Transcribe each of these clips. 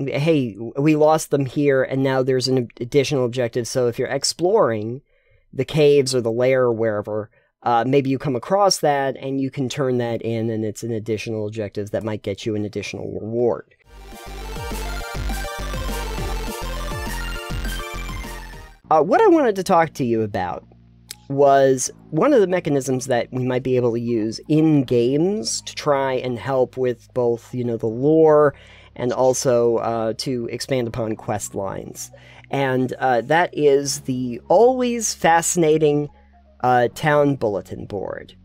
hey, we lost them here, and now there's an additional objective. So if you're exploring the caves or the lair or wherever, maybe you come across that, and you can turn that in, and it's an additional objective that might get you an additional reward. What I wanted to talk to you about was one of the mechanisms that we might be able to use in games to try and help with both, the lore and also to expand upon quest lines. And that is the always fascinating town bulletin board.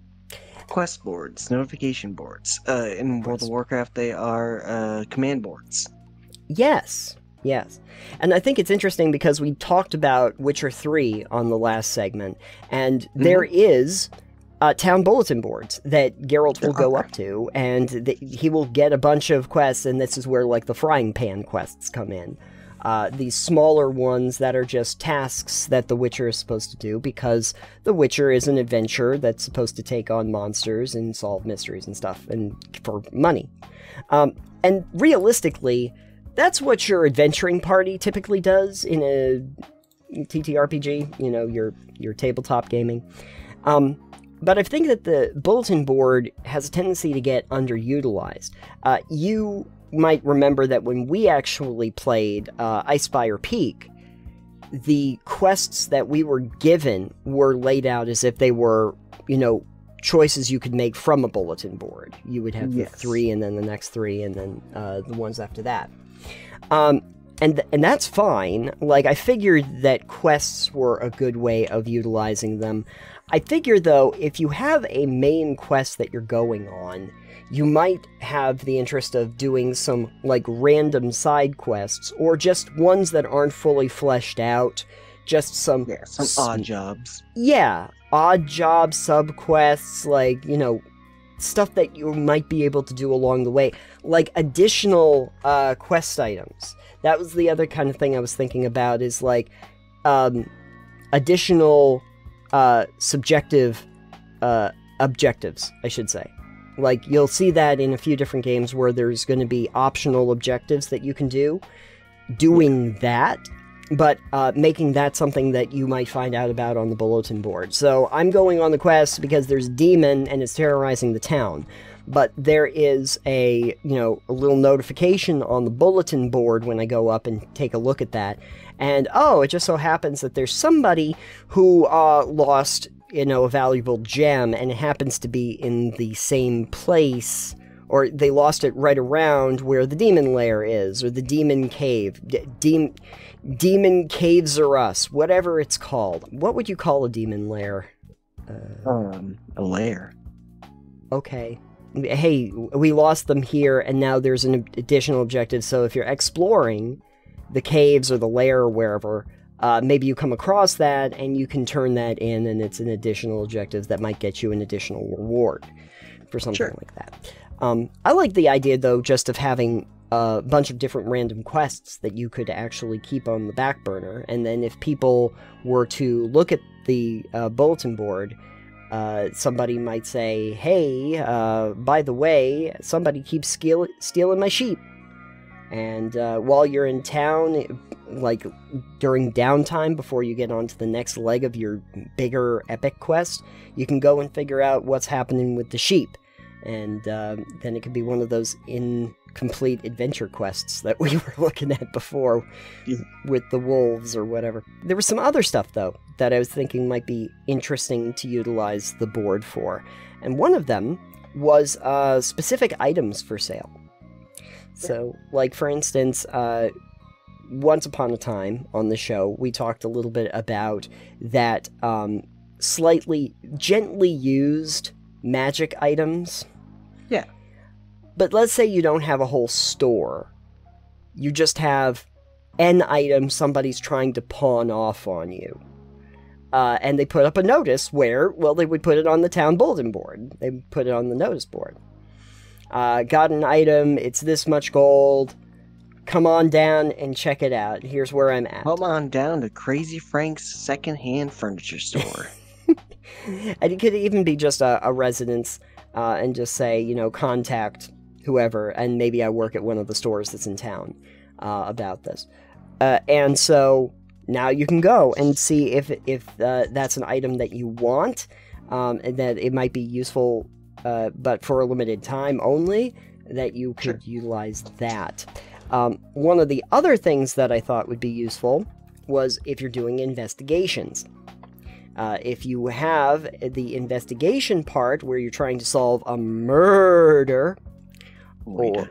Quest boards, notification boards. In World of Warcraft, they are command boards. Yes. Yes. And I think it's interesting because we talked about Witcher 3 on the last segment, and there is town bulletin boards that Geralt will go up to, and he will get a bunch of quests, and this is where, like, the frying pan quests come in. These smaller ones that are just tasks that the Witcher is supposed to do, because the Witcher is an adventurer that's supposed to take on monsters and solve mysteries and stuff, and for money. And realistically, that's what your adventuring party typically does in a TTRPG, your tabletop gaming. But I think that the bulletin board has a tendency to get underutilized. You might remember that when we actually played Icefire Peak, the quests that we were given were laid out as if they were, choices you could make from a bulletin board. You would have the 3, and then the next 3, and then the ones after that. And that's fine. Like, I figured that quests were a good way of utilizing them. I figure, though, if you have a main quest that you're going on, you might have the interest of doing some, like, random side quests, or just ones that aren't fully fleshed out, just some odd jobs. Yeah, odd jobs, sub-quests, like, stuff that you might be able to do along the way, like additional quest items. That was the other kind of thing I was thinking about, is like additional subjective objectives, I should say. Like, you'll see that in a few different games where there's going to be optional objectives that you can do. Doing that, but making that something that you might find out about on the bulletin board. So I'm going on the quest because there's a demon and it's terrorizing the town. But there is a little notification on the bulletin board when I go up and take a look at that. And, it just so happens that there's somebody who lost, a valuable gem, and it happens to be in the same place, or they lost it right around where the demon lair is, or the demon cave. Demon caves are us, whatever it's called. What would you call a demon lair? A lair. Okay. Hey, we lost them here, and now there's an additional objective, so if you're exploring the caves or the lair or wherever, maybe you come across that, and you can turn that in, and it's an additional objective that might get you an additional reward for something like that. I like the idea, though, just of having a bunch of different random quests that you could actually keep on the back burner, and then if people were to look at the bulletin board, somebody might say, hey, by the way, somebody keeps stealing my sheep. And while you're in town, like during downtime before you get on to the next leg of your bigger epic quest, you can go and figure out what's happening with the sheep. And then it could be one of those incomplete adventure quests that we were looking at before with the wolves or whatever. There was some other stuff, though, that I was thinking might be interesting to utilize the board for. And one of them was specific items for sale. So, like, for instance, once upon a time on the show, we talked a little bit about that slightly, gently used magic items. Yeah. But let's say you don't have a whole store. You just have an item somebody's trying to pawn off on you. And they put up a notice where, well, they would put it on the town bulletin board. They would put it on the notice board. Got an item, it's this much gold. Come on down and check it out. Here's where I'm at. Come on down to Crazy Frank's secondhand furniture store. And it could even be just a residence, and just say, contact whoever, and maybe I work at one of the stores that's in town. about this. And so now you can go and see if that's an item that you want, and that it might be useful, but for a limited time only, that you could utilize that. One of the other things that I thought would be useful was if you're doing investigations. If you have the investigation part where you're trying to solve a murder, or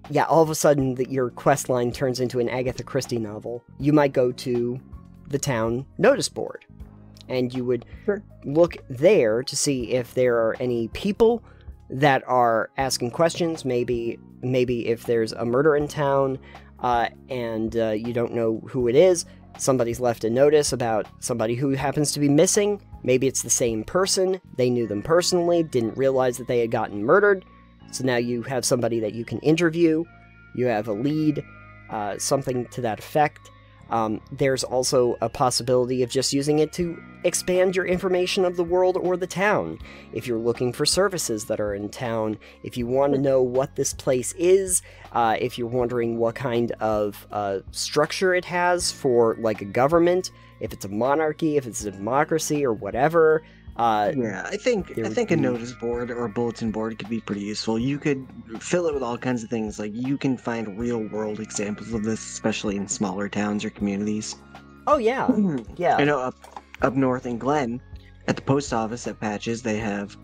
yeah, all of a sudden your quest line turns into an Agatha Christie novel, you might go to the town notice board, and you would look there to see if there are any people that are asking questions. Maybe if there's a murder in town, and you don't know who it is, somebody's left a notice about somebody who happens to be missing. Maybe it's the same person, they knew them personally, didn't realize that they had gotten murdered, so now you have somebody that you can interview, you have a lead, something to that effect. There's also a possibility of just using it to expand your information of the world or the town. If you're looking for services that are in town, if you want to know what this place is, if you're wondering what kind of structure it has for, like, a government, if it's a monarchy, if it's a democracy, or whatever. I think a notice board or a bulletin board could be pretty useful. You could fill it with all kinds of things. Like, you can find real-world examples of this, especially in smaller towns or communities. Oh, yeah. Yeah. I know up north in Glen, at the post office at Patches, they have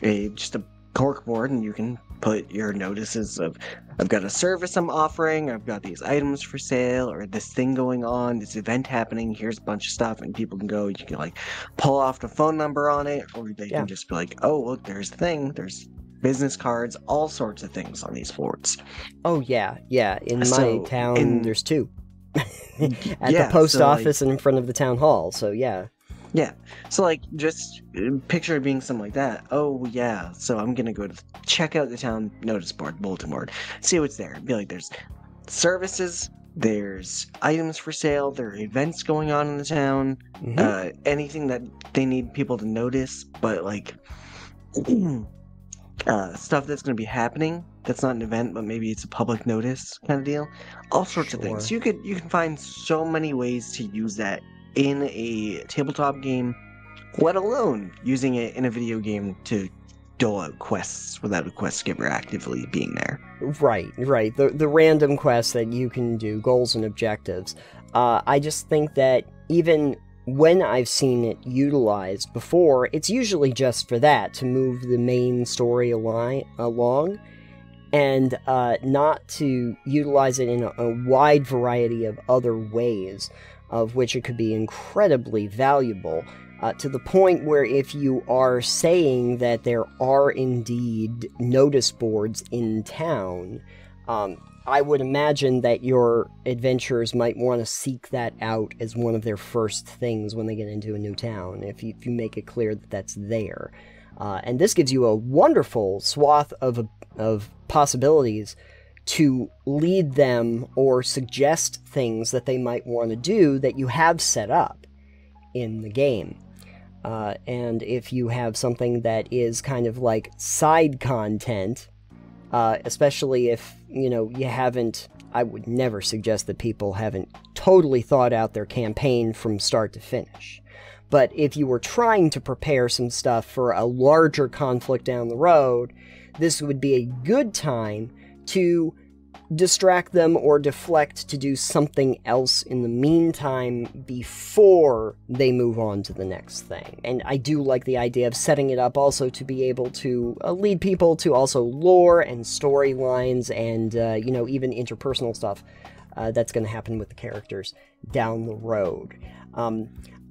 just a cork board, and you can put your notices of, I've got a service I'm offering, I've got these items for sale, or this thing going on, this event happening, here's a bunch of stuff, and people can go, you can, like, pull off the phone number on it, or they can just be like, oh, look, there's the thing, there's business cards, all sorts of things on these boards. Oh, yeah. In my town, there's two. At the post office and in front of the town hall, so yeah. Yeah, so, like, just picture it being something like that. Oh, yeah, so I'm gonna go to check out the town notice board, bulletin board, see what's there. Be like, there's services, there's items for sale, there are events going on in the town, anything that they need people to notice, but, like, stuff that's gonna be happening, that's not an event, but maybe it's a public notice kind of deal. All sorts of things. You can find so many ways to use that in a tabletop game, let alone using it in a video game to dole out quests without a quest giver actively being there. Right. The random quests that you can do, goals and objectives. I just think that even when I've seen it utilized before, it's usually just for that, to move the main story along, and not to utilize it in a wide variety of other ways, of which it could be incredibly valuable, to the point where if you are saying that there are indeed notice boards in town, I would imagine that your adventurers might want to seek that out as one of their first things when they get into a new town, if you make it clear that that's there. And this gives you a wonderful swath of possibilities to lead them or suggest things that they might want to do that you have set up in the game. And if you have something that is kind of like side content, especially if, you haven't, I would never suggest that people haven't totally thought out their campaign from start to finish. But if you were trying to prepare some stuff for a larger conflict down the road, this would be a good time to distract them or deflect to do something else in the meantime before they move on to the next thing. And I do like the idea of setting it up also to be able to lead people to also lore and storylines and, even interpersonal stuff that's going to happen with the characters down the road.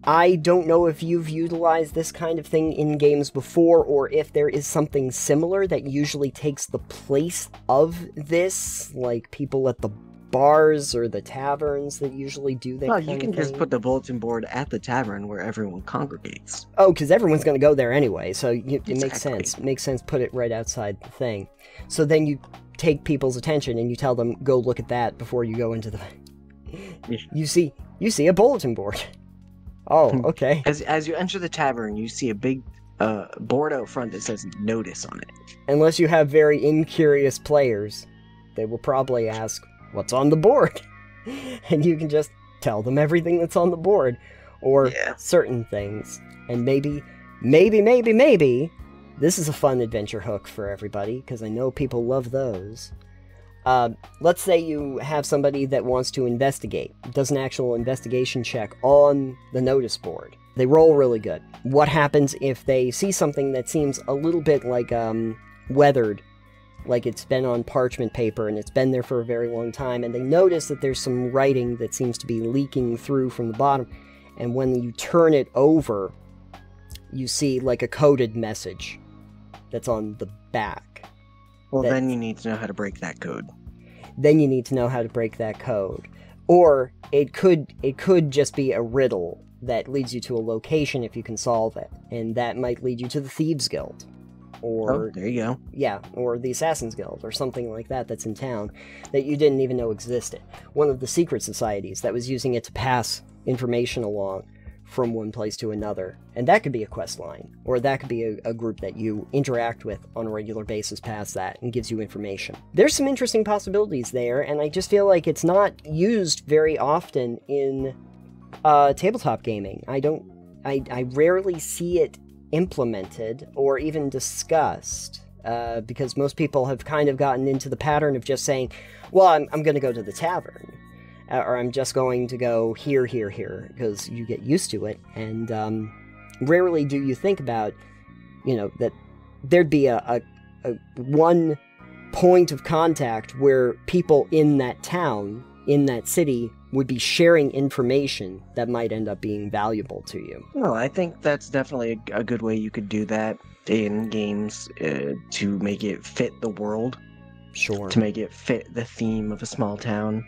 I don't know if you've utilized this kind of thing in games before, or if there is something similar that usually takes the place of this, like people at the bars or the taverns that usually do that kind of thing. You can just put the bulletin board at the tavern where everyone congregates. Oh, because everyone's going to go there anyway, so it makes sense. It makes sense, put it right outside the thing. So then you take people's attention and you tell them, go look at that before you go into the... You see a bulletin board. Oh, okay. As you enter the tavern, you see a big board out front that says notice on it. Unless you have very incurious players. they will probably ask, what's on the board? And you can just tell them everything that's on the board, or certain things. And maybe, this is a fun adventure hook for everybody, because I know people love those. Let's say you have somebody that wants to investigate, does an actual investigation check on the notice board. They roll really good. What happens if they see something that seems a little bit like weathered, like it's been on parchment paper and it's been there for a very long time, and they notice that there's some writing that seems to be leaking through from the bottom, and when you turn it over, you see like a coded message that's on the back. Well, then you need to know how to break that code. Then you need to know how to break that code. Or it could just be a riddle that leads you to a location if you can solve it, and that might lead you to the Thieves Guild. Or, there you go. Yeah, or the Assassin's Guild, or something like that that's in town that you didn't even know existed. One of the secret societies that was using it to pass information along from one place to another. And that could be a quest line, or that could be a group that you interact with on a regular basis past that and gives you information. There's some interesting possibilities there, and I just feel like it's not used very often in tabletop gaming. I rarely see it implemented or even discussed, because most people have kind of gotten into the pattern of just saying, well, I'm going to go to the tavern, or I'm just going to go here, because you get used to it, and rarely do you think about, that there'd be a one point of contact where people in that town, in that city, would be sharing information that might end up being valuable to you. Well, I think that's definitely a good way you could do that in games, to make it fit the world. Sure. To make it fit the theme of a small town.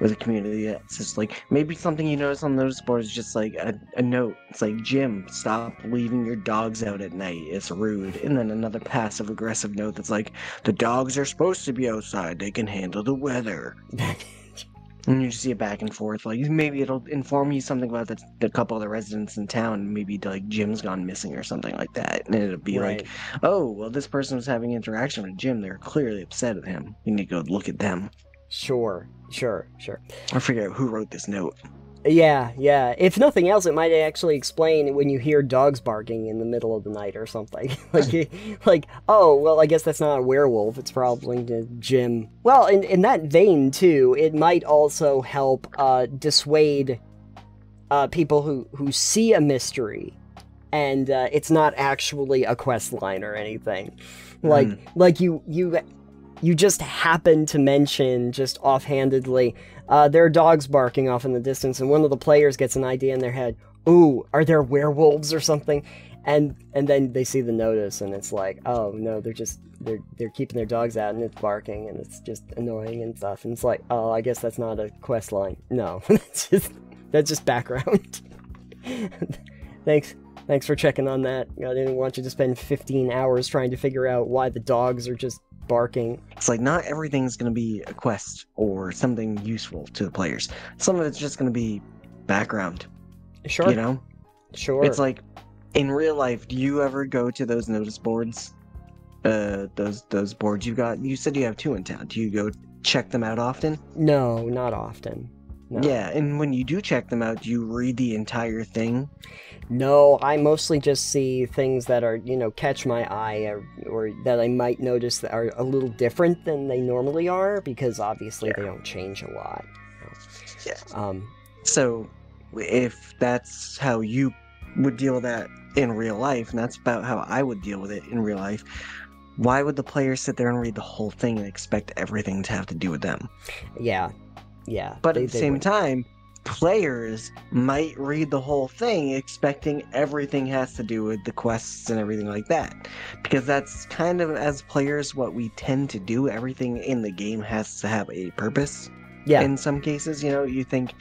With a community that's just like, maybe something you notice on notice boards is just like a note. It's like, Jim, stop leaving your dogs out at night. It's rude. And then another passive aggressive note that's like, the dogs are supposed to be outside. They can handle the weather. And you just see it back and forth. Like, maybe it'll inform you something about the couple of the residents in town. Maybe like Jim's gone missing or something like that. And it'll be like, oh, well, this person was having interaction with Jim. They're clearly upset at him. You need to go look at them. Sure. I figure out who wrote this note. Yeah. If nothing else, it might actually explain when you hear dogs barking in the middle of the night or something. like, oh, well, I guess that's not a werewolf. It's probably Jim. Well, in that vein, too, it might also help dissuade people who see a mystery and it's not actually a quest line or anything. Like you just happen to mention, just offhandedly, there are dogs barking off in the distance, and one of the players gets an idea in their head, ooh, are there werewolves or something? And then they see the notice, and it's like, oh, no, they're keeping their dogs out, and it's barking, and it's just annoying and stuff, and it's like, oh, I guess that's not a quest line. No, that's just background. Thanks for checking on that. I didn't want you to spend 15 hours trying to figure out why the dogs are just barking. It's like, not everything's going to be a quest or something useful to the players. Some of it's just going to be background. Sure. Sure. It's like, in real life, do you ever go to those notice boards? Those boards you got? You said you have 2 in town. Do you go check them out often? No, not often. No. Yeah, and when you do check them out, do you read the entire thing? No, I mostly just see things that are, catch my eye or that I might notice that are a little different than they normally are, because obviously they don't change a lot. Yeah. So, if that's how you would deal with that in real life, and that's about how I would deal with it in real life, why would the player sit there and read the whole thing and expect everything to have to do with them? Yeah. But at the same time, players might read the whole thing expecting everything has to do with the quests and everything like that. Because that's kind of, as players, what we tend to do. Everything in the game has to have a purpose. Yeah. In some cases, you think,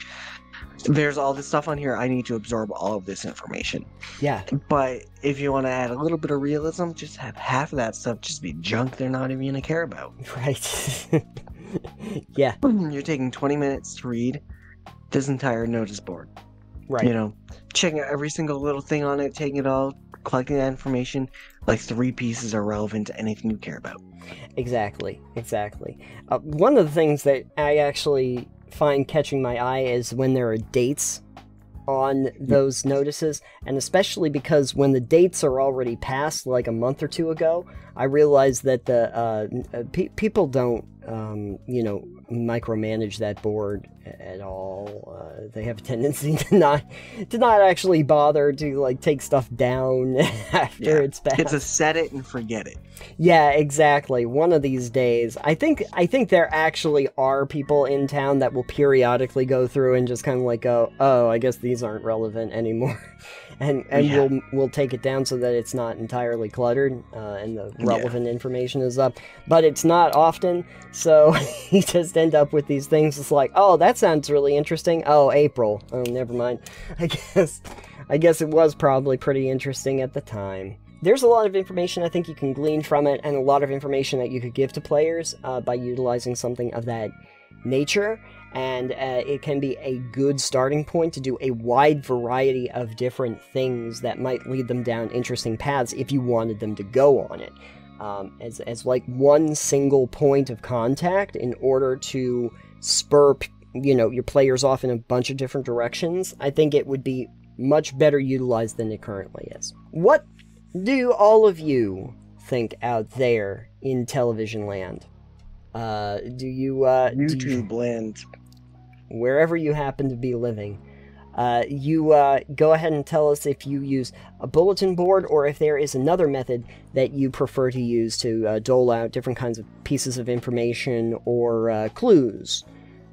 there's all this stuff on here, I need to absorb all of this information. Yeah. But if you want to add a little bit of realism, just have half of that stuff just be junk they're not even going to care about. Right. Yeah. You're taking 20 minutes to read this entire notice board. Right. Checking out every single little thing on it, taking it all, collecting that information, like 3 pieces are relevant to anything you care about. Exactly. One of the things that I actually find catching my eye is when there are dates on those notices, and especially because when the dates are already passed, like a month or 2 ago, I realize that the people don't, micromanage that board at all. They have a tendency to not actually bother to like take stuff down after it's passed. It's a set it and forget it. Yeah, exactly. One of these days, I think there actually are people in town that will periodically go through and just kind of like go, oh, I guess these aren't relevant anymore, and we'll take it down so that it's not entirely cluttered and the relevant information is up. But it's not often, so you just end up with these things. It's like, oh, that sounds really interesting. Oh, April. Oh, never mind. I guess it was probably pretty interesting at the time. There's a lot of information I think you can glean from it, and a lot of information that you could give to players by utilizing something of that nature, and it can be a good starting point to do a wide variety of different things that might lead them down interesting paths if you wanted them to go on it. As like one single point of contact in order to spur your players off in a bunch of different directions, I think it would be much better utilized than it currently is. What do all of you think out there in television land? YouTube land, wherever you happen to be living, you go ahead and tell us if you use a bulletin board or if there is another method that you prefer to use to dole out different kinds of pieces of information or clues,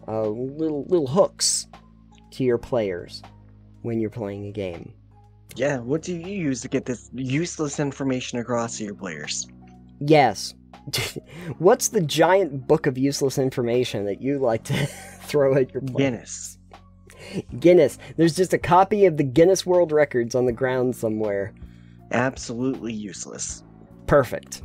little hooks to your players when you're playing a game. Yeah, what do you use to get this useless information across to your players? Yes. What's the giant book of useless information that you like to throw at your players? Guinness. There's just a copy of the Guinness World Records on the ground somewhere. Absolutely useless. Perfect.